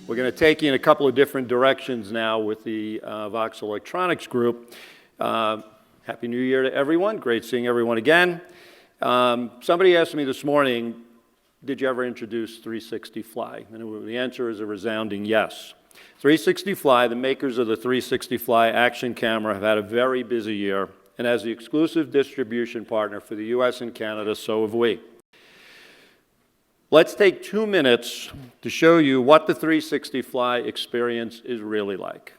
We're going to take you in a couple of different directions now with the VOXX Electronics Group. Happy New Year to everyone. Great seeing everyone again. Somebody asked me this morning, did you ever introduce 360 Fly? And the answer is a resounding yes. 360 Fly, the makers of the 360 Fly action camera, have had a very busy year, and as the exclusive distribution partner for the US and Canada, so have we. Let's take 2 minutes to show you what the 360 Fly experience is really like.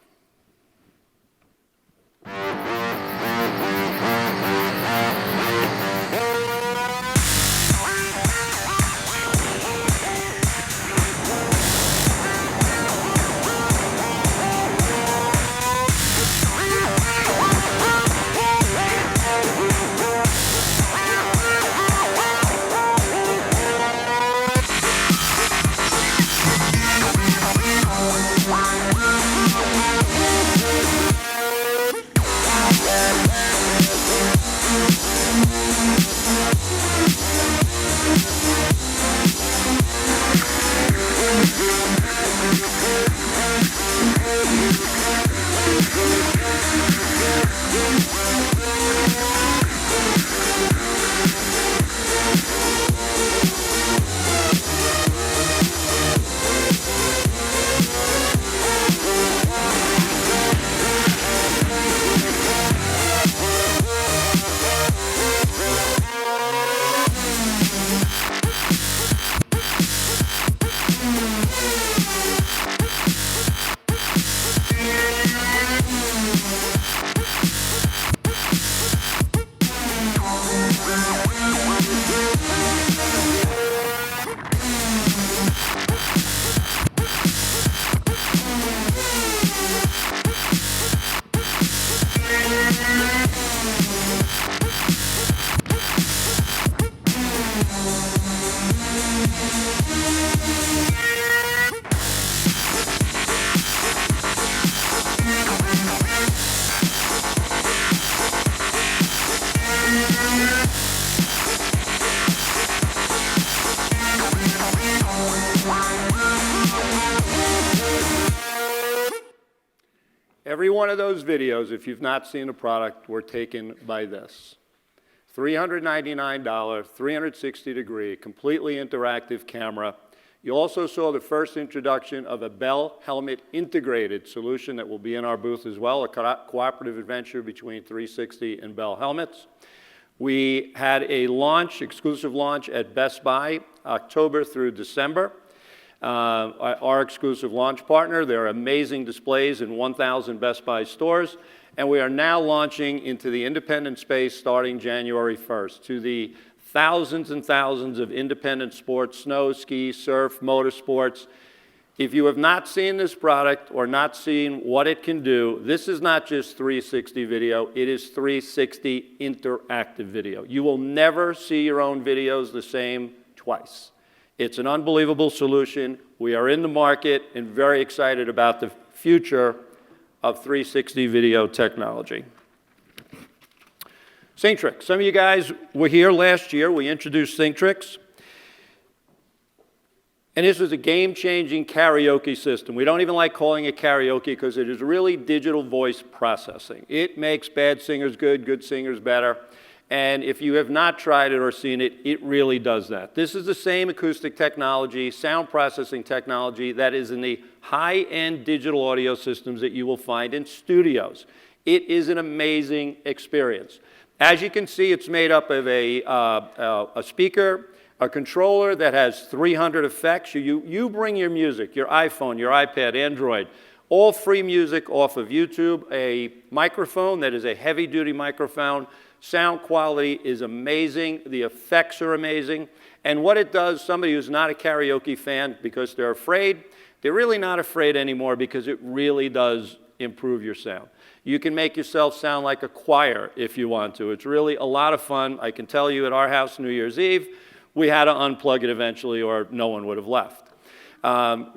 Every one of those videos, if you've not seen the product, were taken by this. $399, 360-degree, completely interactive camera. You also saw the first introduction of a Bell helmet integrated solution that will be in our booth as well, a cooperative adventure between 360 and Bell helmets. We had a launch, exclusive launch at Best Buy, October through December. Our exclusive launch partner. There are amazing displays in 1,000 Best Buy stores, and we are now launching into the independent space starting January 1st to the thousands and thousands of independent sports, snow, ski, surf, motorsports. If you have not seen this product or not seen what it can do, this is not just 360 video, it is 360 interactive video. You will never see your own videos the same twice. It's an unbelievable solution. We are in the market and very excited about the future of 360 video technology. Synctrix. Some of you guys were here last year. We introduced Synctrix. And this was a game-changing karaoke system. We don't even like calling it karaoke because it is really digital voice processing. It makes bad singers good, good singers better. And if you have not tried it or seen it, it really does that. This is the same acoustic technology, sound processing technology that is in the high-end digital audio systems that you will find in studios. It is an amazing experience. As you can see, it's made up of a speaker, a controller that has 300 effects. You bring your music, your iPhone, your iPad, Android, all free music off of YouTube, a microphone that is a heavy-duty microphone. Sound quality is amazing. The effects are amazing. And what it does, somebody who's not a karaoke fan because they're afraid, they're really not afraid anymore because it really does improve your sound. You can make yourself sound like a choir if you want to. It's really a lot of fun. I can tell you at our house New Year's Eve, we had to unplug it eventually or no one would have left.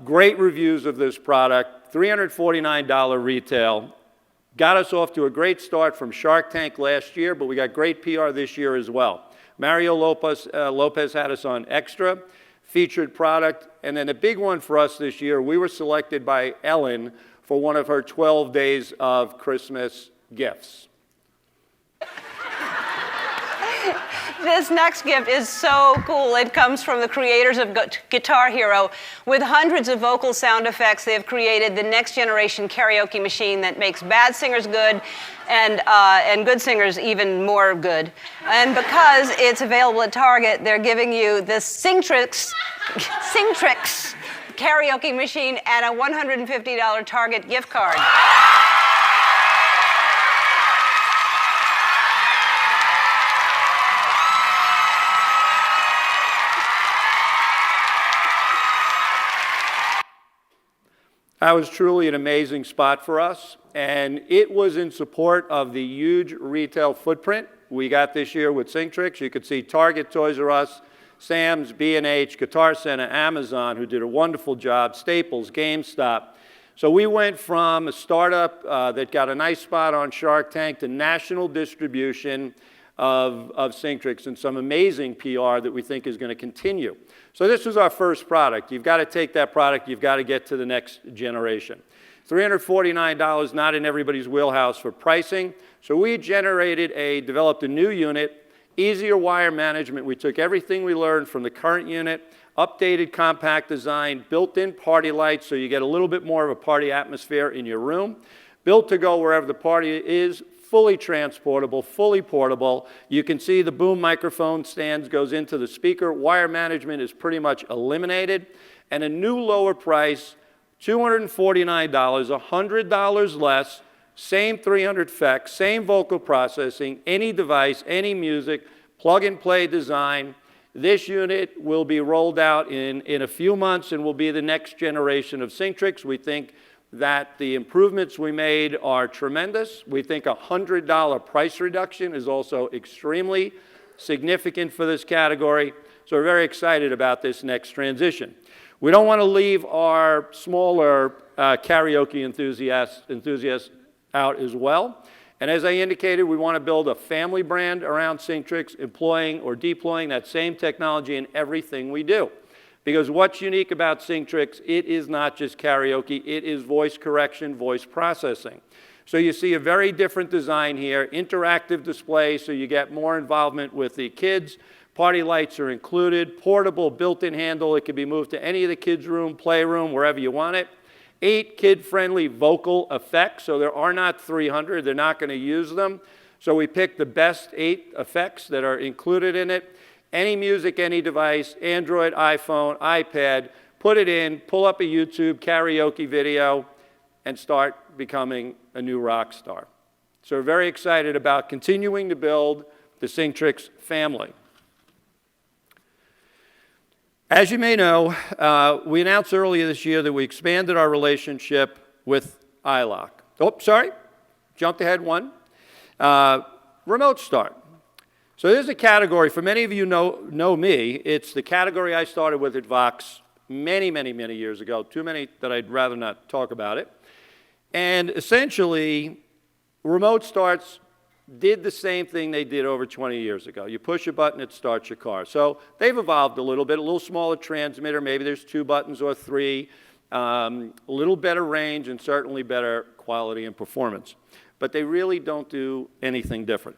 Great reviews of this product, $349 retail. Got us off to a great start from Shark Tank last year, but we got great PR this year as well. Mario Lopez had us on Extra. featured product. And then a big one for us this year, we were selected by Ellen for one of her 12 days of Christmas gifts. This next gift is so cool. It comes from the creators of Guitar Hero. With hundreds of vocal sound effects, they have created the next generation karaoke machine that makes bad singers good and good singers even more good. And because it's available at Target, they're giving you the Singtrix karaoke machine and a $150 Target gift card. That was truly an amazing spot for us, and it was in support of the huge retail footprint we got this year with Singtrix. You could see Target, Toys R Us, Sam's, B&H, Guitar Center, Amazon, who did a wonderful job, Staples, GameStop. So we went from a startup that got a nice spot on Shark Tank to national distribution of Singtrix and some amazing PR that we think is going to continue. So this was our first product. You've got to take that product, you've got to get to the next generation. $349, not in everybody's wheelhouse for pricing. So we developed a new unit, easier wire management. We took everything we learned from the current unit, updated compact design, built-in party lights so you get a little bit more of a party atmosphere in your room, built to go wherever the party is, fully transportable, fully portable. You can see the boom microphone stands goes into the speaker. Wire management is pretty much eliminated. And a new lower price, $249, $100 less, same 300 effects, same vocal processing, any device, any music, plug-and-play design. This unit will be rolled out in a few months and will be the next generation of Singtrix. We think that the improvements we made are tremendous. We think a $100 price reduction is also extremely significant for this category. So we're very excited about this next transition. We don't want to leave our smaller karaoke enthusiasts out as well. And as I indicated, we want to build a family brand around Singtrix, employing or deploying that same technology in everything we do. Because what's unique about Singtrix, it is not just karaoke, it is voice correction, voice processing. So you see a very different design here, interactive display so you get more involvement with the kids. Party lights are included, portable built-in handle. It can be moved to any of the kids' room, playroom, wherever you want it. 8 kid-friendly vocal effects, so there are not 300. They're not going to use them. So we picked the best 8 effects that are included in it. Any music, any device, Android, iPhone, iPad, put it in, pull up a YouTube karaoke video, and start becoming a new rock star. So we're very excited about continuing to build the Singtrix family. As you may know, we announced earlier this year that we expanded our relationship with iLok. Oh, sorry, jumped ahead one. Remote start. So there's a category, for many of you know me, it's the category I started with at VOXX many years ago, too many that I'd rather not talk about it. And essentially, remote starts did the same thing they did over 20 years ago. You push a button, it starts your car. So they've evolved a little bit, a little smaller transmitter, maybe there's 2 buttons or 3, a little better range and certainly better quality and performance. But they really don't do anything different.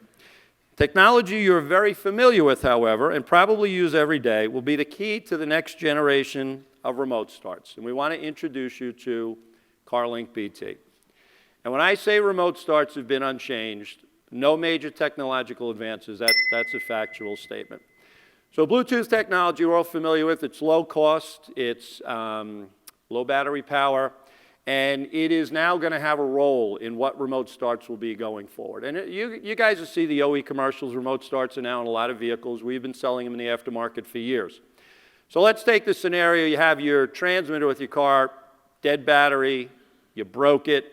Technology you're very familiar with, however, and probably use every day, will be the key to the next generation of remote starts. And we want to introduce you to CarLink BT. And when I say remote starts have been unchanged, no major technological advances, that's a factual statement. So Bluetooth technology we're all familiar with. It's low cost, it's low battery power, and it is now going to have a role in what remote starts will be going forward. And you guys will see the OE commercials. Remote starts are now in a lot of vehicles. We've been selling them in the aftermarket for years. So let's take the scenario. You have your transmitter with your car, dead battery, you broke it,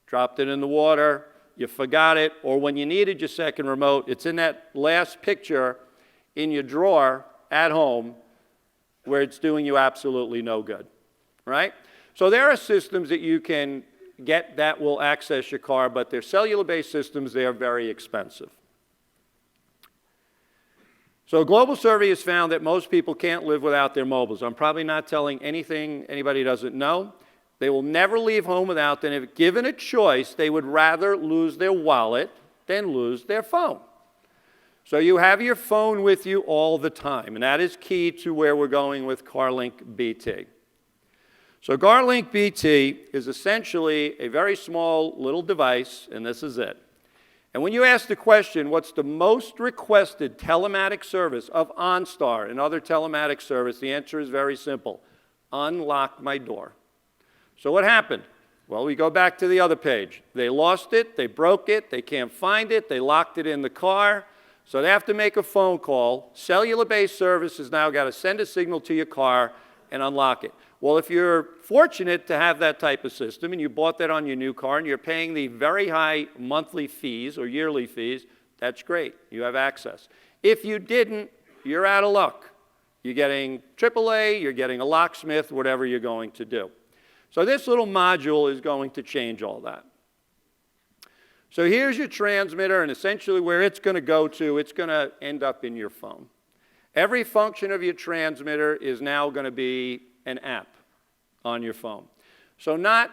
dropped it in the water, you forgot it, or when you needed your second remote, it's in that last picture in your drawer at home where it's doing you absolutely no good, right? So there are systems that you can get that will access your car, but they're cellular-based systems. They are very expensive. So a global survey has found that most people can't live without their mobiles. I'm probably not telling anything anybody doesn't know. They will never leave home without them. If given a choice, they would rather lose their wallet than lose their phone. So you have your phone with you all the time, and that is key to where we're going with CarLink BT. So CarLink BT is essentially a very small little device, and this is it. And when you ask the question, what's the most requested telematic service of OnStar and other telematic service, the answer is very simple. Unlock my door. So what happened? Well, we go back to the other page. They lost it, they broke it, they can't find it, they locked it in the car, so they have to make a phone call. Cellular-based service has now got to send a signal to your car and unlock it. Well, if you're fortunate to have that type of system and you bought that on your new car and you're paying the very high monthly fees or yearly fees, that's great. You have access. If you didn't, you're out of luck. You're getting AAA, you're getting a locksmith, whatever you're going to do. So this little module is going to change all that. So here's your transmitter, and essentially where it's going to go to, it's going to end up in your phone. Every function of your transmitter is now going to be an app on your phone. So not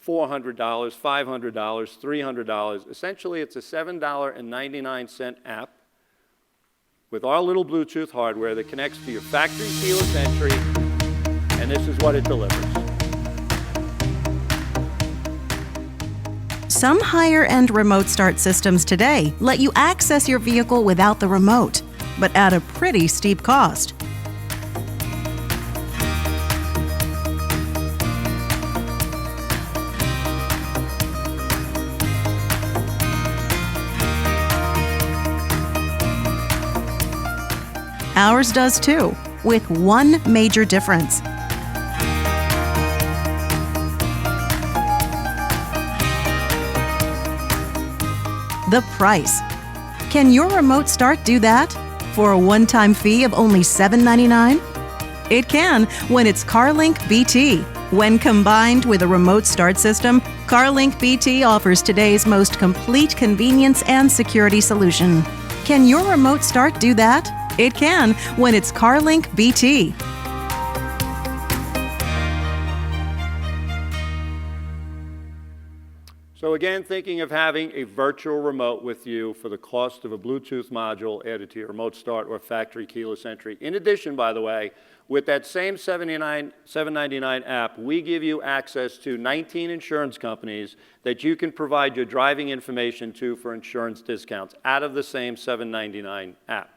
$400, $500, $300. Essentially, it's a $7.99 app with our little Bluetooth hardware that connects to your factory keyless entry, and this is what it delivers. Some higher-end remote start systems today let you access your vehicle without the remote, but at a pretty steep cost. Ours does too, with one major difference. The price. Can your remote start do that for a one-time fee of only $7.99? It can when it's CarLink BT. When combined with a remote start system, CarLink BT offers today's most complete convenience and security solution. Can your remote start do that? It can when it's CarLink BT. So again, thinking of having a virtual remote with you for the cost of a Bluetooth module added to your remote start or factory keyless entry. In addition, by the way, with that same $7.99 app, we give you access to 19 insurance companies that you can provide your driving information to for insurance discounts out of the same $7.99 app.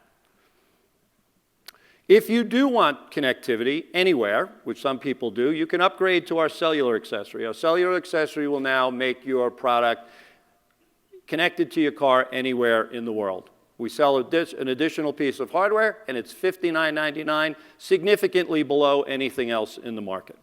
If you do want connectivity anywhere, which some people do, you can upgrade to our Cellular Accessory. Our Cellular Accessory will now make your product connected to your car anywhere in the world. We sell an additional piece of hardware, and it's $59.99, significantly below anything else in the market.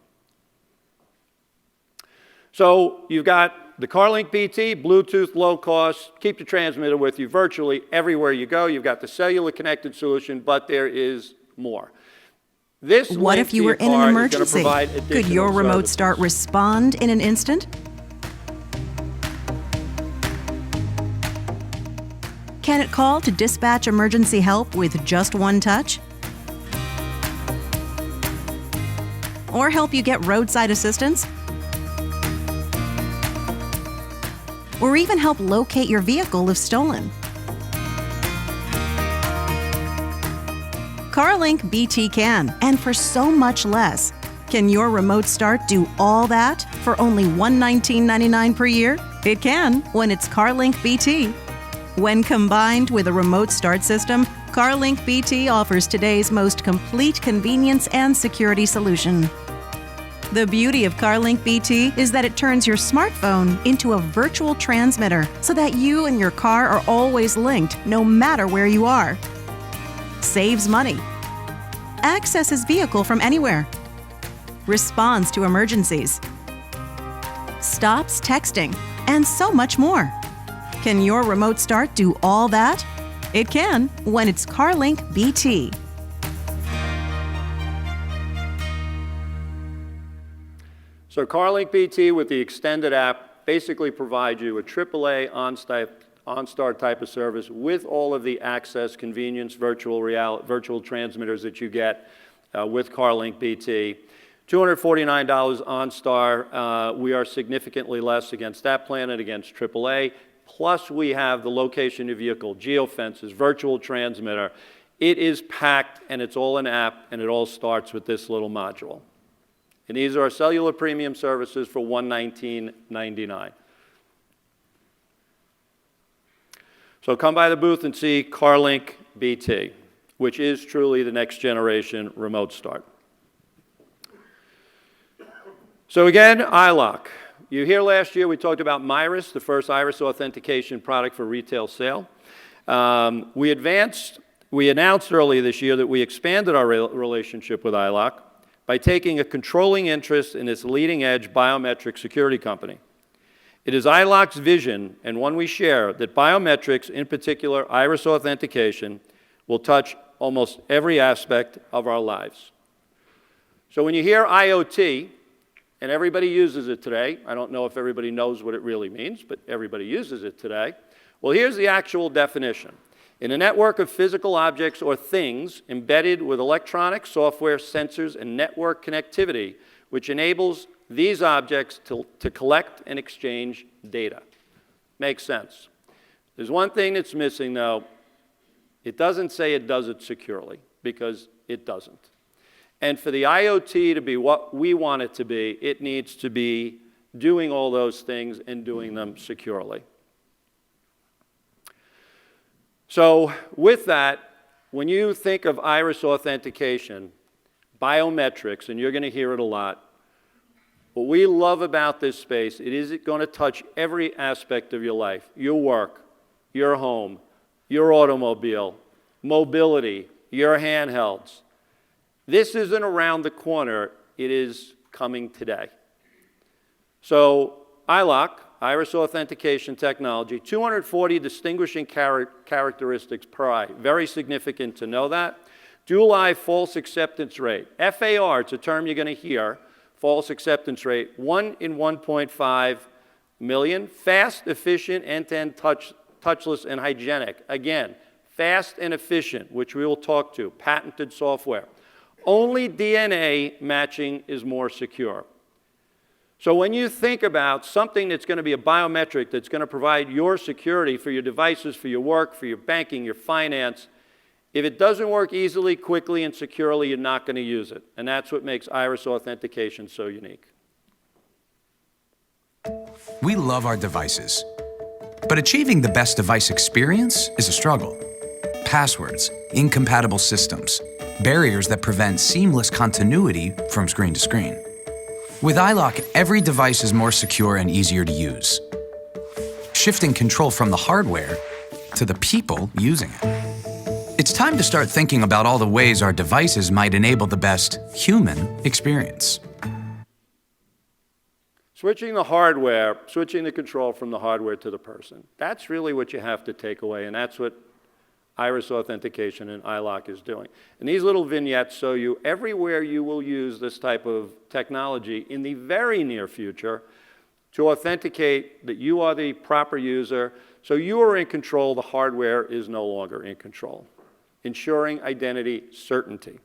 So you've got the CarLink BT, Bluetooth, low cost, keep the transmitter with you virtually everywhere you go. You've got the cellular connected solution, but there is more. What if you were in an emergency? Could your remote start respond in an instant? Can it call to dispatch emergency help with just one touch? Or help you get roadside assistance? Or even help locate your vehicle if stolen? CarLink BT can, and for so much less. Can your remote start do all that for only $119.99 per year? It can when it's CarLink BT. When combined with a remote start system, CarLink BT offers today's most complete convenience and security solution. The beauty of CarLink BT is that it turns your smartphone into a virtual transmitter so that you and your car are always linked no matter where you are. Saves money, accesses vehicle from anywhere, responds to emergencies, stops texting, and so much more. Can your remote start do all that? It can when it's CarLink BT. So CarLink BT with the extended app basically provides you a AAA OnStar type of service with all of the access, convenience, virtual transmitters that you get with CarLink BT. $249 OnStar. We are significantly less against that plan and against AAA. Plus, we have the location of vehicle, geofences, virtual transmitter. It is packed, and it's all an app, and it all starts with this little module. And these are our cellular premium services for $119.99. So come by the booth and see CarLink BT, which is truly the next generation remote start. So again, iLock. You hear last year we talked about Myris, the first iris authentication product for retail sale. We announced earlier this year that we expanded our relationship with iLock by taking a controlling interest in this leading-edge biometric security company. It is iLock's vision, and one we share, that biometrics, in particular iris authentication, will touch almost every aspect of our lives. So when you hear IoT, and everybody uses it today, I don't know if everybody knows what it really means, but everybody uses it today. Well, here's the actual definition. In a network of physical objects or things embedded with electronic, software, sensors, and network connectivity, which enables these objects to collect and exchange data. Makes sense. There's one thing that's missing, though. It doesn't say it does it securely, because it doesn't. And for the IoT to be what we want it to be, it needs to be doing all those things and doing them securely. So with that, when you think of iris authentication, biometrics, and you're going to hear it a lot, what we love about this space, it is going to touch every aspect of your life, your work, your home, your automobile, mobility, your handhelds. This isn't around the corner, it is coming today. So iLock, iris authentication technology, 240 distinguishing characteristics per eye. Very significant to know that. Dual eye false acceptance rate. FAR, it's a term you're going to hear. False acceptance rate, 1 in 1.5 million. Fast, efficient, end-to-end touchless, and hygienic. Again, fast and efficient, which we will talk to. Patented software. Only DNA matching is more secure. So when you think about something that's going to be a biometric that's going to provide your security for your devices, for your work, for your banking, your finance, if it doesn't work easily, quickly, and securely, you're not going to use it. And that's what makes iris authentication so unique. We love our devices, but achieving the best device experience is a struggle. Passwords, incompatible systems, barriers that prevent seamless continuity from screen to screen. With iLock, every device is more secure and easier to use, shifting control from the hardware to the people using it. It's time to start thinking about all the ways our devices might enable the best human experience. Switching the control from the hardware to the person. That's really what you have to take away, and that's what iris authentication and iLock is doing. And these little vignettes show you everywhere you will use this type of technology in the very near future to authenticate that you are the proper user, so you are in control, the hardware is no longer in control. Ensuring identity certainty.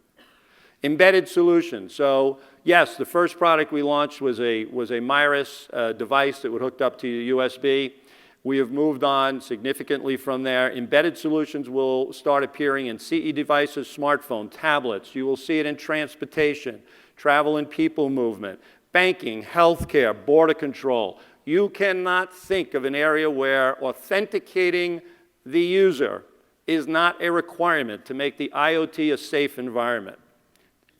Embedded solutions. So yes, the first product we launched was a Myris device that would hooked up to your USB. We have moved on significantly from there. Embedded solutions will start appearing in CE devices, smartphone, tablets. You will see it in transportation, travel and people movement, banking, healthcare, border control. You cannot think of an area where authenticating the user is not a requirement to make the IoT a safe environment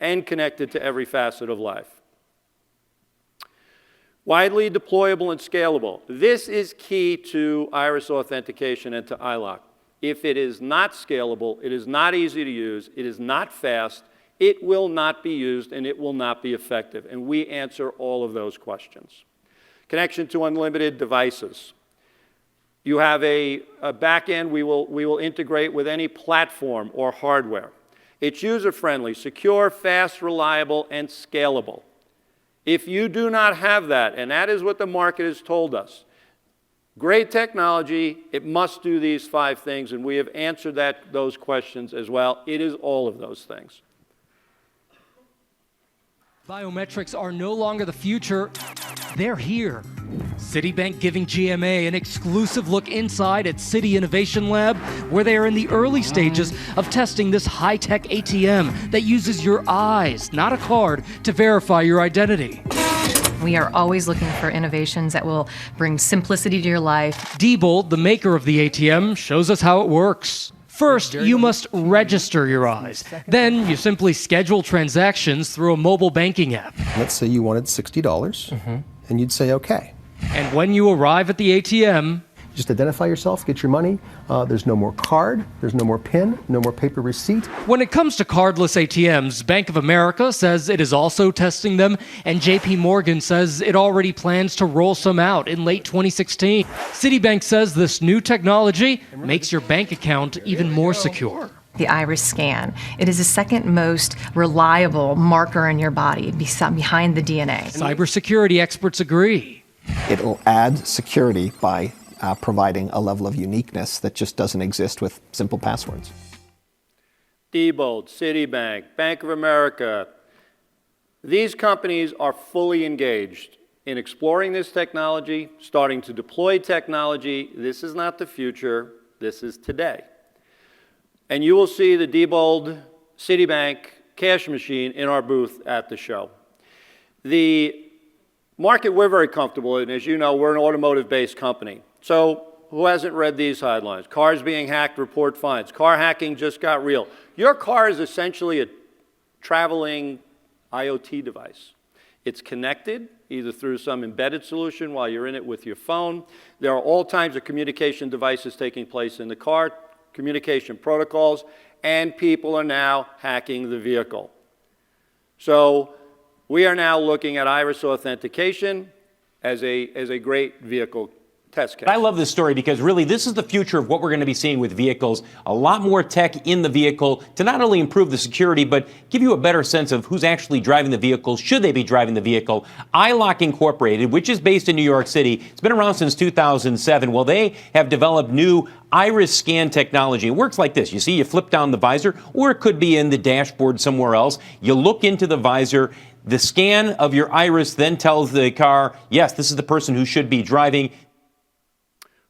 and connected to every facet of life. Widely deployable and scalable. This is key to iris authentication and to iLock. If it is not scalable, it is not easy to use, it is not fast, it will not be used and it will not be effective. And we answer all of those questions. Connection to unlimited devices. You have a back end we will integrate with any platform or hardware. It's user-friendly, secure, fast, reliable, and scalable. If you do not have that, and that is what the market has told us, Great technology, it must do these 5 things, and we have answered those questions as well. It is all of those things. Biometrics are no longer the future, they're here. Citibank giving GMA an exclusive look inside at Citi Innovation Lab, where they are in the early stages of testing this high-tech ATM that uses your eyes, not a card, to verify your identity. We are always looking for innovations that will bring simplicity to your life. Diebold, the maker of the ATM, shows us how it works. First, you must register your eyes. Then you simply schedule transactions through a mobile banking app. Let's say you wanted $60, and you'd say okay. And when you arrive at the ATM, Just identify yourself, get your money. There's no more card, there's no more PIN, no more paper receipt. when it comes to cardless ATMs, Bank of America says it is also testing them, and JP Morgan says it already plans to roll some out in late 2016. Citibank says this new technology makes your bank account even more secure. The iris scan. It is the second most reliable marker in your body behind the DNA. Cybersecurity experts agree. It'll add security by providing a level of uniqueness that just doesn't exist with simple passwords. Diebold, Citibank, Bank of America, these companies are fully engaged in exploring this technology, starting to deploy technology. This is not the future, this is today. And you will see the Diebold Citibank cash machine in our booth at the show. The market we're very comfortable in, as you know, we're an automotive-based company. So who hasn't read these headlines? Cars being hacked, report fines. Car hacking just got real. Your car is essentially a traveling IoT device. It's connected either through some embedded solution while you're in it with your phone. There are all kinds of communication devices taking place in the car, communication protocols, and people are now hacking the vehicle. So we are now looking at iris authentication as a great vehicle test case. I love this story because really this is the future of what we're going to be seeing with vehicles. A lot more tech in the vehicle to not only improve the security, but give you a better sense of who's actually driving the vehicle, should they be driving the vehicle. iLock Incorporated, which is based in New York City, it's been around since 2007. Well, they have developed new iris scan technology. It works like this. You see, you flip down the visor, or it could be in the dashboard somewhere else. You look into the visor. The scan of your iris then tells the car, yes, this is the person who should be driving.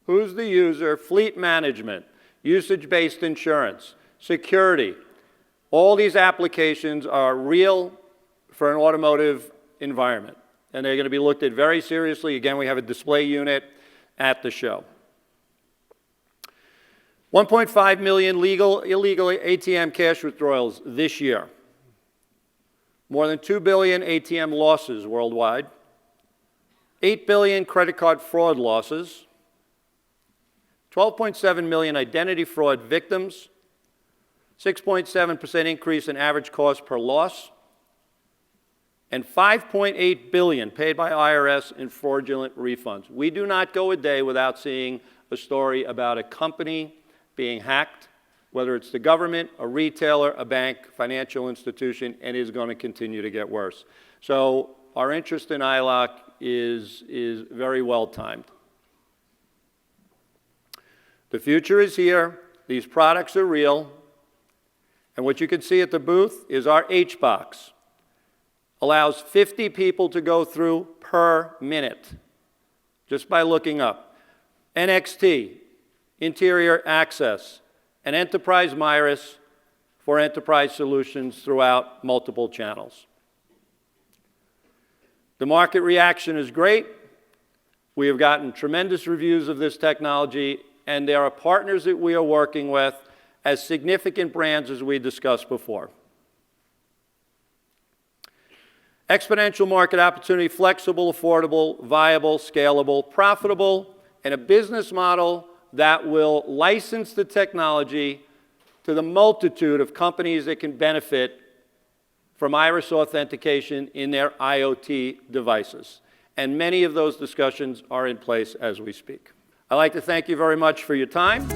Who's the user? Fleet management, usage-based insurance, security. All these applications are real for an automotive environment, and they're going to be looked at very seriously. Again, we have a display unit at the show. 1.5 million illegal ATM cash withdrawals this year. More than 2 billion ATM losses worldwide. 8 billion credit card fraud losses. 12.7 million identity fraud victims, 6.7% increase in average cost per loss, and 5.8 billion paid by IRS in fraudulent refunds. We do not go a day without seeing a story about a company being hacked, whether it's the government, a retailer, a bank, financial institution, and is going to continue to get worse. So our interest in iLock is very well timed. The future is here. These products are real. And what you can see at the booth is our H-Box. Allows 50 people to go through per minute, just by looking up. NXT, interior access, and enterprise Myris for enterprise solutions throughout multiple channels. The market reaction is great. We have gotten tremendous reviews of this technology, and there are partners that we are working with as significant brands as we discussed before. Exponential market opportunity, flexible, affordable, viable, scalable, profitable, and a business model that will license the technology to the multitude of companies that can benefit from iris authentication in their IoT devices. And many of those discussions are in place as we speak. I'd like to thank you very much for your time.